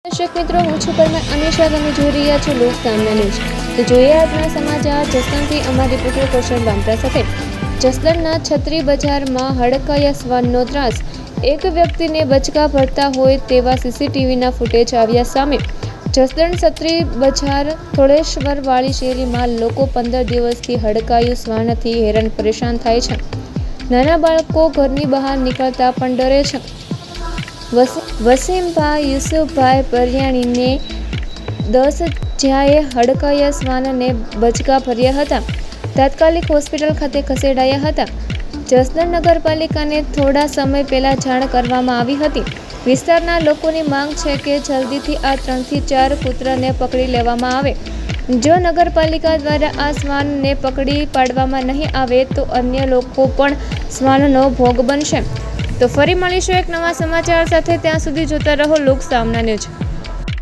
દર્શક મિત્રો, હું છું પરમાર અમીષા. તમે જોઈ રહ્યા છો લોક સામના ન્યૂઝ. તો જોઈએ આજના સમાચાર. જસદણથી અમારી રિપોર્ટર કૌશલ બામરા સાથે. જસદણના છત્રી બજારમાં હડકાયા શ્વાનનો ત્રાસ. એક વ્યક્તિને બચકા ભરતા હોય તેવા સીસીટીવીના ફૂટેજ આવ્યા સામે. જસદણ છત્રી બજાર થોડેશ્વરવાળી શેરીમાં લોકો 15 દિવસથી હડકાયું શ્વાનથી હેરાન પરેશાન થાય છે. નાના બાળકો ઘરની બહાર નીકળતા પણ ડરે છે. વસીમભાઈ યુસુફભાઈ પરિયાણીને 10 જ્યાંએ હડકાયા શ્વાનને બચકા ભર્યા હતા. તાત્કાલિક હોસ્પિટલ ખાતે ખસેડાયા હતા. જસદણ નગરપાલિકાને થોડા સમય પહેલા જાણ કરવામાં આવી હતી. વિસ્તારના લોકોની માંગ છે કે જલ્દીથી આ 3 થી 4 કૂતરાને પકડી લેવામાં આવે. જો નગરપાલિકા દ્વારા આ શ્વાનને પકડી પાડવામાં નહીં આવે તો અન્ય લોકો પણ શ્વાનનો ભોગ બનશે. તો ફરી મળીશું એક નવા સમાચાર સાથે. ત્યાં સુધી જોતા રહો લોક સામના ન્યૂઝ.